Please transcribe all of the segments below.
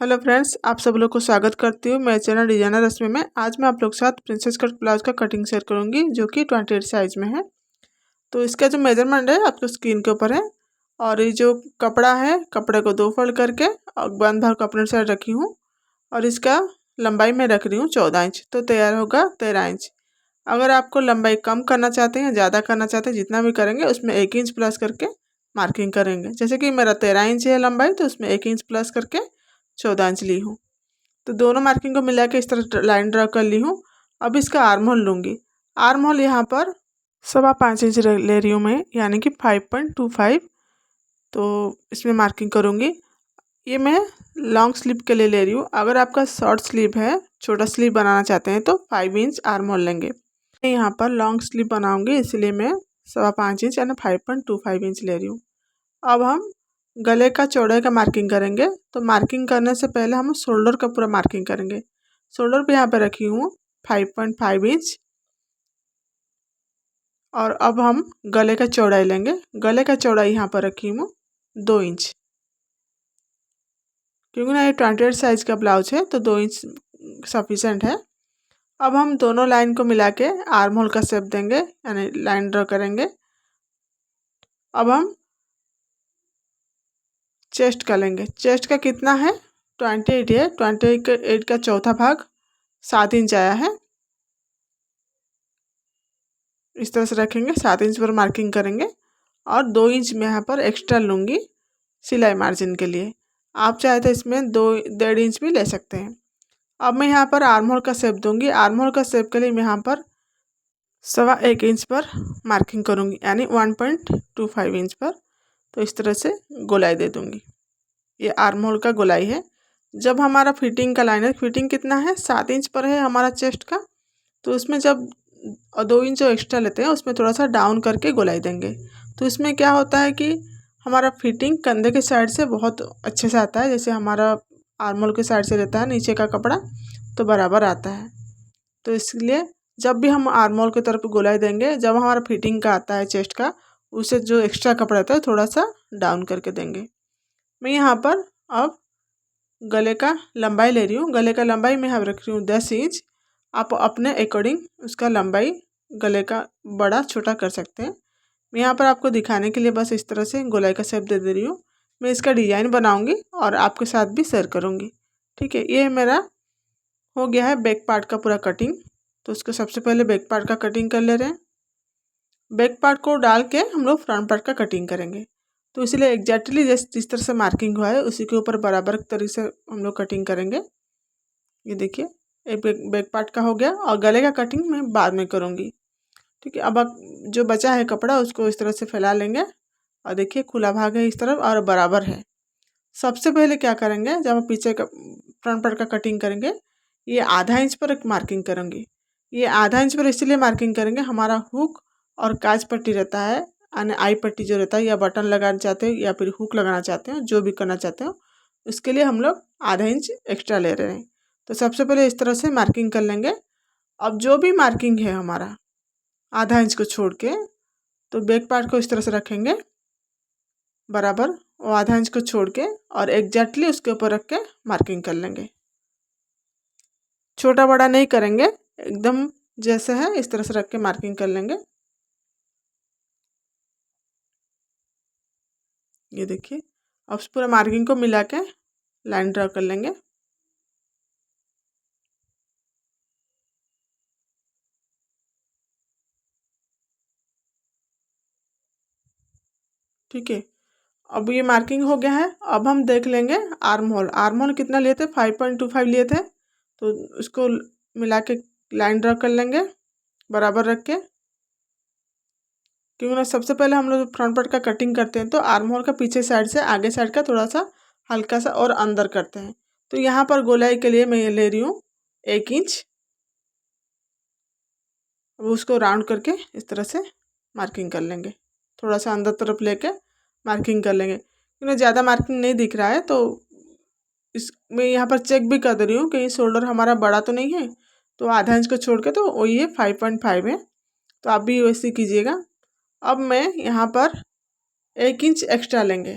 Hello friends, आप सब लोग को स्वागत करती हूँ मेरे चैनल डिजाइनर रश्मि में। आज मैं आप लोग के साथ प्रिंसेस कट ब्लाउज का कटिंग शेयर करूँगी जो कि 28 साइज में है। तो इसका जो मेजरमेंट है आपको स्क्रीन के ऊपर है। और ये जो कपड़ा है, कपड़े को 2 फोल्ड करके और बंद भाग को अपने साइड रखी हूँ और इसका लंबाई में रख रही हूँ 14 इंच, तो तैयार होगा 13 इंच। अगर आपको लंबाई कम करना चाहते हैं, ज़्यादा करना चाहते हैं, जितना भी करेंगे उसमें 1 इंच प्लस करके मार्किंग करेंगे। जैसे कि मेरा 13 इंच है लंबाई, तो उसमें 1 इंच प्लस करके 14 इंच ली हूँ। तो दोनों मार्किंग को मिला के इस तरह लाइन ड्रा कर ली हूँ। अब इसका आर्म होल लूँगी। आर्म होल यहाँ पर 5.25 इंच ले रही हूँ मैं, यानी कि 5.25। तो इसमें मार्किंग करूँगी। ये मैं लॉन्ग स्लीव के लिए ले रही हूँ। अगर आपका शॉर्ट स्लीव है, छोटा स्लीव बनाना चाहते हैं तो 5 इंच आर्म होल लेंगे। मैं यहाँ पर लॉन्ग स्लीव बनाऊँगी, इसलिए मैं 5.25 इंच यानी 5.25 इंच ले रही हूँ। अब हम गले का चौड़ाई का मार्किंग करेंगे। तो मार्किंग करने से पहले हम शोल्डर का पूरा मार्किंग करेंगे। शोल्डर पे यहाँ पे रखी हूँ 5.5 इंच। और अब हम गले का चौड़ाई लेंगे। गले का चौड़ाई यहाँ पर रखी हूँ 2 इंच, क्योंकि ना ये 28 साइज का ब्लाउज है तो 2 इंच सफिशेंट है। अब हम दोनों लाइन को मिला के आर्म होल का शेप देंगे, यानी लाइन ड्रॉ करेंगे। अब हम चेस्ट का लेंगे। चेस्ट का कितना है, 28 है। 28 का चौथा भाग 7 इंच आया है। इस तरह से रखेंगे, 7 इंच पर मार्किंग करेंगे और 2 इंच में यहाँ पर एक्स्ट्रा लूँगी सिलाई मार्जिन के लिए। आप चाहे तो इसमें 2.5 इंच भी ले सकते हैं। अब मैं यहाँ पर आर्म होल का शेप दूँगी। आर्म होल का शेप के लिए मैं यहाँ पर 1.25 इंच पर मार्किंग करूँगी, यानी 1.25 इंच पर। तो इस तरह से गोलाई दे दूँगी। ये आर्म होल का गोलाई है। जब हमारा फिटिंग का लाइन है, फिटिंग कितना है, 7 इंच पर है हमारा चेस्ट का, तो उसमें जब 2 इंच जो एक्स्ट्रा लेते हैं उसमें थोड़ा सा डाउन करके गोलाई देंगे। तो इसमें क्या होता है कि हमारा फिटिंग कंधे के साइड से बहुत अच्छे से आता है। जैसे हमारा आर्म होल के साइड से रहता है नीचे का कपड़ा, तो बराबर आता है। तो इसलिए जब भी हम आर्म होल की तरफ गोलाई देंगे, जब हमारा फिटिंग का आता है चेस्ट का, उसे जो एक्स्ट्रा कपड़ा रहता है थोड़ा सा डाउन करके देंगे। मैं यहाँ पर अब गले का लंबाई ले रही हूँ। गले का लंबाई मैं यहाँ रख रही हूँ 10 इंच। आप अपने अकॉर्डिंग उसका लंबाई गले का बड़ा छोटा कर सकते हैं। मैं यहाँ पर आपको दिखाने के लिए बस इस तरह से गोलाई का शेप दे रही हूँ। मैं इसका डिज़ाइन बनाऊँगी और आपके साथ भी शेयर करूँगी। ठीक है, ये मेरा हो गया है बैक पार्ट का पूरा कटिंग। तो उसको सबसे पहले बैक पार्ट का कटिंग कर ले रहे हैं। बैक पार्ट को डाल के हम लोग फ्रंट पार्ट का कटिंग करेंगे। तो इसलिए एग्जैक्टली जिस तरह से मार्किंग हुआ है उसी के ऊपर बराबर तरीके से हम लोग कटिंग करेंगे। ये देखिए, एक बैक पार्ट का हो गया और गले का कटिंग मैं बाद में करूँगी। ठीक है, अब जो बचा है कपड़ा उसको इस तरह से फैला लेंगे और देखिए खुला भाग है इस तरफ और बराबर है। सबसे पहले क्या करेंगे, जब हम पीछे का फ्रंट पार्ट का कटिंग करेंगे, ये आधा इंच पर एक मार्किंग करेंगे। ये आधा इंच पर इसलिए मार्किंग करेंगे, हमारा हुक और काज पट्टी रहता है, यानी आई पट्टी जो रहता है, या बटन लगाना चाहते हो या फिर हुक लगाना चाहते हो, जो भी करना चाहते हो, उसके लिए हम लोग आधा इंच एक्स्ट्रा ले रहे हैं। तो सबसे पहले इस तरह से मार्किंग कर लेंगे। अब जो भी मार्किंग है हमारा आधा इंच को छोड़ के, तो बैक पार्ट को इस तरह से रखेंगे बराबर, वो आधा इंच को छोड़ के और एग्जैक्टली उसके ऊपर रख के मार्किंग कर लेंगे। छोटा बड़ा नहीं करेंगे, एकदम जैसे है इस तरह से रख के मार्किंग कर लेंगे। ये देखिए, अब पूरा मार्किंग को मिला के लाइन ड्रा कर लेंगे। ठीक है, अब ये मार्किंग हो गया है। अब हम देख लेंगे आर्म होल। आर्म होल कितना लिए थे, 5.25 लिए थे। तो उसको मिला के लाइन ड्रा कर लेंगे बराबर रख के। क्योंकि ना सबसे पहले हम लोग फ्रंट पार्ट का कटिंग करते हैं तो आर्म होल का पीछे साइड से आगे साइड का थोड़ा सा हल्का सा और अंदर करते हैं। तो यहाँ पर गोलाई के लिए मैं ये ले रही हूँ 1 इंच। अब उसको राउंड करके इस तरह से मार्किंग कर लेंगे, थोड़ा सा अंदर तरफ लेके मार्किंग कर लेंगे। क्योंकि ज़्यादा मार्किंग नहीं दिख रहा है तो इस मैं यहाँ पर चेक भी कर दे रही हूँ कि शोल्डर हमारा बड़ा तो नहीं है। तो आधा इंच को छोड़ के तो वही है 5.5 है। तो आप भी वैसे कीजिएगा। अब मैं यहाँ पर 1 इंच एक्स्ट्रा लेंगे।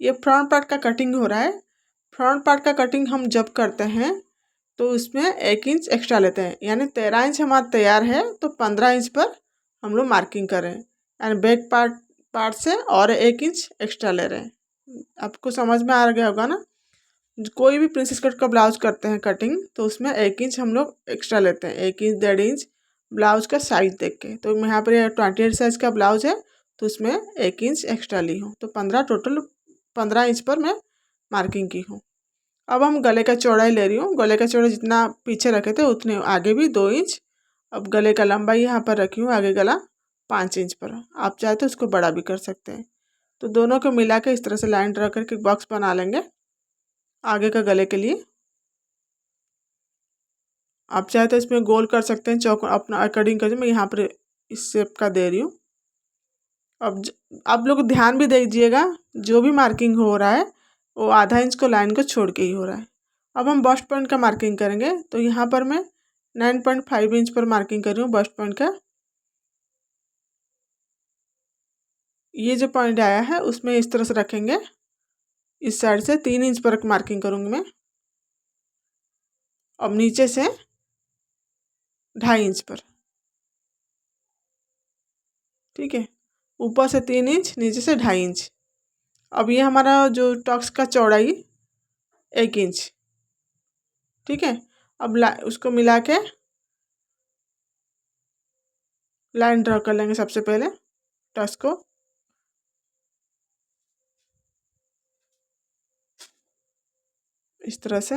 ये फ्रंट पार्ट का कटिंग हो रहा है, फ्रंट पार्ट का कटिंग हम जब करते हैं तो उसमें 1 इंच एक्स्ट्रा लेते हैं, यानी 13 इंच हमारा तैयार है तो 15 इंच पर हम लोग मार्किंग कर रहे हैं, यानी बैक पार्ट पार्ट से और 1 इंच एक्स्ट्रा ले रहे हैं। आपको समझ में आ गया होगा ना। कोई भी प्रिंसेस कट का ब्लाउज करते हैं कटिंग तो उसमें 1 इंच हम लोग एक्स्ट्रा लेते हैं, 1 इंच 1.5 इंच ब्लाउज का साइज देख के। तो मैं यहाँ पर 28 साइज का ब्लाउज है तो उसमें 1 इंच एक्स्ट्रा ली हूँ, तो 15 इंच पर मैं मार्किंग की हूँ। अब हम गले का चौड़ाई ले रही हूँ, गले का चौड़ाई जितना पीछे रखे थे उतने आगे भी 2 इंच। अब गले का लंबाई यहाँ पर रखी हूँ, आगे गला 5 इंच पर। आप चाहे तो इसको बड़ा भी कर सकते हैं। तो दोनों को मिला के इस तरह से लाइन ड्रा करके बॉक्स बना लेंगे आगे का गले के लिए। आप चाहे तो इसमें गोल कर सकते हैं, चौक अपना अकॉर्डिंग कर। मैं यहाँ पर इस शेप का दे रही हूँ। अब आप लोग ध्यान भी दीजिएगा, जो भी मार्किंग हो रहा है वो आधा इंच को लाइन को छोड़ के ही हो रहा है। अब हम बस्ट पॉइंट का मार्किंग करेंगे, तो यहाँ पर मैं 9.5 इंच पर मार्किंग कर रही हूँ बस्ट पॉइंट का। ये जो पॉइंट आया है उसमें इस तरह से रखेंगे, इस साइड से 3 इंच पर मार्किंग करूँगी मैं। अब नीचे से 2.5 इंच पर, ठीक है। ऊपर से 3 इंच, नीचे से 2.5 इंच। अब ये हमारा जो टक्स का चौड़ाई 1 इंच, ठीक है। अब उसको मिला के लाइन ड्रा कर लेंगे सबसे पहले टक्स को। इस तरह से।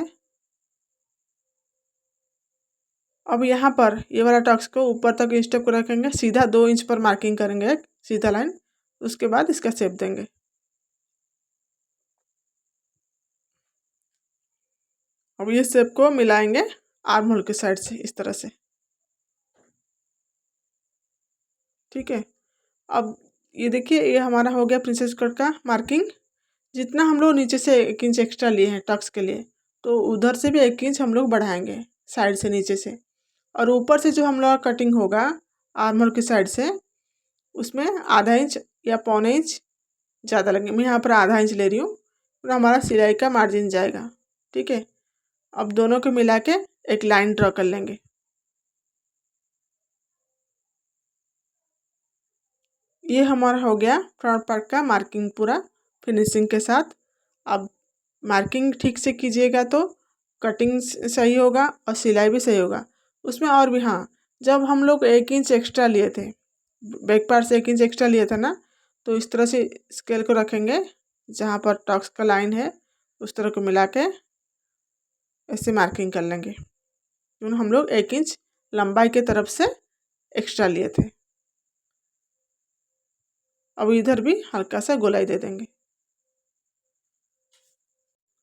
अब यहाँ पर ये वाला टक्स को ऊपर तक स्टेप को रखेंगे, सीधा 2 इंच पर मार्किंग करेंगे एक सीधा लाइन। उसके बाद इसका शेप देंगे। अब ये शेप को मिलाएंगे आर्म होल के साइड से इस तरह से, ठीक है। अब ये देखिए, ये हमारा हो गया प्रिंसेस कट का मार्किंग। जितना हम लोग नीचे से 1 इंच एक्स्ट्रा लिए हैं टक्स के लिए, तो उधर से भी 1 इंच हम लोग बढ़ाएंगे साइड से नीचे से। और ऊपर से जो हम लोग कटिंग होगा आर्म होल की साइड से, उसमें आधा इंच या 1.25 इंच ज़्यादा लगेंगे। मैं यहाँ पर आधा इंच ले रही हूँ, तो हमारा सिलाई का मार्जिन जाएगा, ठीक है। अब दोनों को मिला के एक लाइन ड्रॉ कर लेंगे। ये हमारा हो गया फ्रंट पार्ट का मार्किंग पूरा फिनिशिंग के साथ। अब मार्किंग ठीक से कीजिएगा तो कटिंग सही होगा और सिलाई भी सही होगा उसमें। और भी हाँ, जब हम लोग 1 इंच एक्स्ट्रा लिए थे, बैक पार्ट से 1 इंच एक्स्ट्रा लिए थे ना, तो इस तरह से स्केल को रखेंगे, जहाँ पर टक्स का लाइन है उस तरह को मिला के ऐसे मार्किंग कर लेंगे, क्योंकि हम लोग 1 इंच लंबाई के तरफ से एक्स्ट्रा लिए थे। अब इधर भी हल्का सा गोलाई दे देंगे।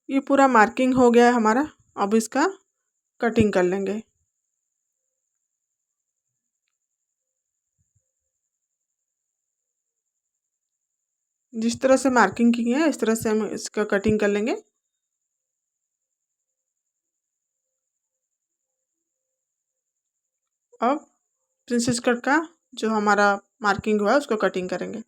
ये पूरा मार्किंग हो गया है हमारा। अब इसका कटिंग कर लेंगे। जिस तरह से मार्किंग की है इस तरह से हम इसका कटिंग कर लेंगे। अब प्रिंसेस कट का जो हमारा मार्किंग हुआ है उसको कटिंग करेंगे।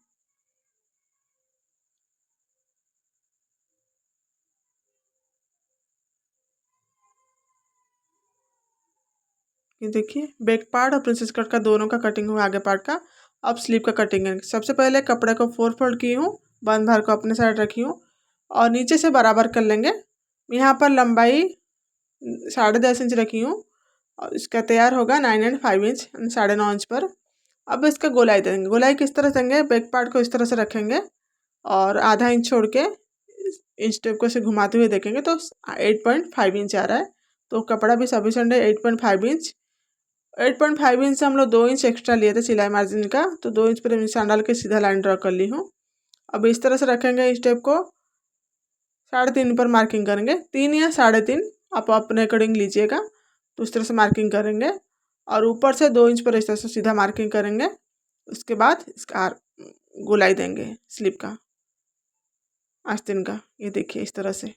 ये देखिए, बैक पार्ट और प्रिंसेस कट का दोनों का कटिंग हुआ आगे पार्ट का। अब स्लीव का कटिंग है। सबसे पहले कपड़े को 4 फोल्ड की हूँ, बंद भार को अपने साइड रखी हूँ और नीचे से बराबर कर लेंगे। यहाँ पर लंबाई 10.5 इंच रखी हूँ और इसका तैयार होगा 9.5 इंच, 9.5 इंच पर। अब इसका गोलाई देंगे। गोलाई किस तरह देंगे, बैक पार्ट को इस तरह से रखेंगे और आधा इंच छोड़ के इंच टेप को से घुमाते हुए देखेंगे तो 8.5 इंच आ रहा है। तो कपड़ा भी सफिशेंट है 8.5 इंच। 8.5 इंच से हम लोग 2 इंच एक्स्ट्रा लिए थे सिलाई मार्जिन का, तो 2 इंच पर निशान डाल के सीधा लाइन ड्रॉ कर ली हूँ। अब इस तरह से रखेंगे, इस टेप को 3.5 पर मार्किंग करेंगे, 3 या 3.5 आप अपने अकॉर्डिंग लीजिएगा। तो इस तरह से मार्किंग करेंगे और ऊपर से 2 इंच पर इस तरह से सीधा मार्किंग करेंगे। उसके बाद इसका गोलाई देंगे स्लीव का आस्तीन का। ये देखिए इस तरह से।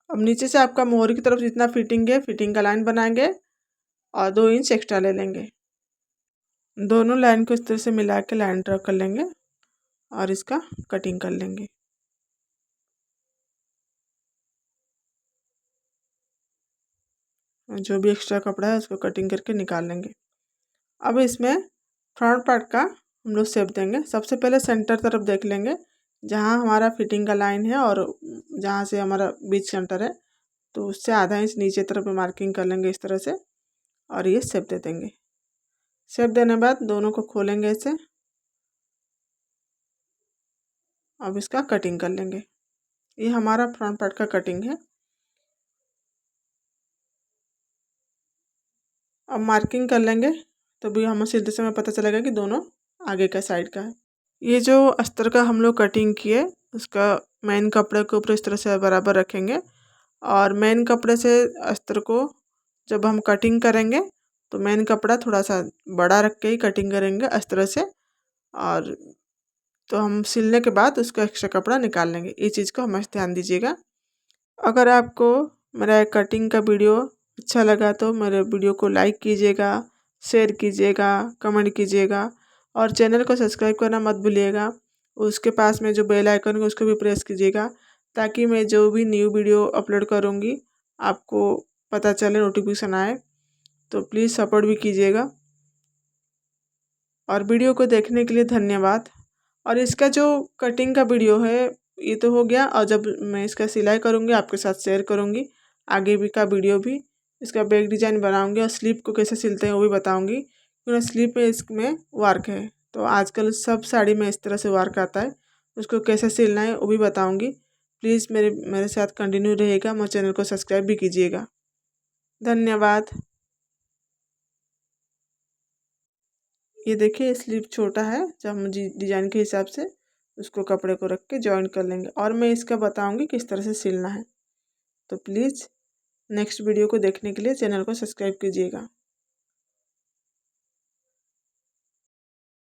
अब नीचे से आपका मोहरी की तरफ जितना फिटिंग है फिटिंग का लाइन बनाएंगे और 2 इंच एक्स्ट्रा ले लेंगे। दोनों लाइन को इस तरह से मिला के लाइन ड्रॉ कर लेंगे और इसका कटिंग कर लेंगे। जो भी एक्स्ट्रा कपड़ा है उसको कटिंग करके निकाल लेंगे। अब इसमें फ्रंट पार्ट का हम लोग शेप देंगे। सबसे पहले सेंटर तरफ देख लेंगे, जहाँ हमारा फिटिंग का लाइन है और जहाँ से हमारा बीच सेंटर है, तो उससे आधा इंच नीचे तरफ मार्किंग कर लेंगे इस तरह से, और ये शेप दे देंगे। शेप देने के बाद दोनों को खोलेंगे ऐसे। अब इसका कटिंग कर लेंगे। ये हमारा फ्रंट पार्ट का कटिंग है। अब मार्किंग कर लेंगे, तो भी हमें सिलते समय पता चलेगा कि दोनों आगे का साइड का है। ये जो अस्तर का हम लोग कटिंग किए, उसका मेन कपड़े के ऊपर इस तरह से बराबर रखेंगे, और मेन कपड़े से अस्तर को जब हम कटिंग करेंगे तो मेन कपड़ा थोड़ा सा बड़ा रख के ही कटिंग करेंगे अस्तर से, और तो हम सिलने के बाद उसका एक्स्ट्रा कपड़ा निकाल लेंगे। ये चीज़ को हमेशा ध्यान दीजिएगा। अगर आपको मेरा कटिंग का वीडियो अच्छा लगा तो मेरे वीडियो को लाइक कीजिएगा, शेयर कीजिएगा, कमेंट कीजिएगा, और चैनल को सब्सक्राइब करना मत भूलिएगा। उसके पास में जो बेल आइकन है उसको भी प्रेस कीजिएगा, ताकि मैं जो भी न्यू वीडियो अपलोड करूँगी आपको पता चले, नोटिफिकेशन आए। तो प्लीज़ सपोर्ट भी कीजिएगा। और वीडियो को देखने के लिए धन्यवाद। और इसका जो कटिंग का वीडियो है ये तो हो गया, और जब मैं इसका सिलाई करूँगी आपके साथ शेयर करूँगी आगे भी का वीडियो भी। इसका बैक डिजाइन बनाऊँगी और स्लीप को कैसे सिलते हैं वो भी बताऊँगी, क्योंकि स्लीप में इसमें वर्क है। तो आजकल सब साड़ी में इस तरह से वर्क आता है, उसको कैसे सिलना है वो भी बताऊँगी। प्लीज़ मेरे साथ कंटिन्यू रहेगा। मेरे चैनल को सब्सक्राइब भी कीजिएगा। धन्यवाद। ये देखिए स्लीव छोटा है, जब हम डिजाइन के हिसाब से उसको कपड़े को रख के जॉइन कर लेंगे, और मैं इसका बताऊंगी किस तरह से सिलना है। तो प्लीज़ नेक्स्ट वीडियो को देखने के लिए चैनल को सब्सक्राइब कीजिएगा।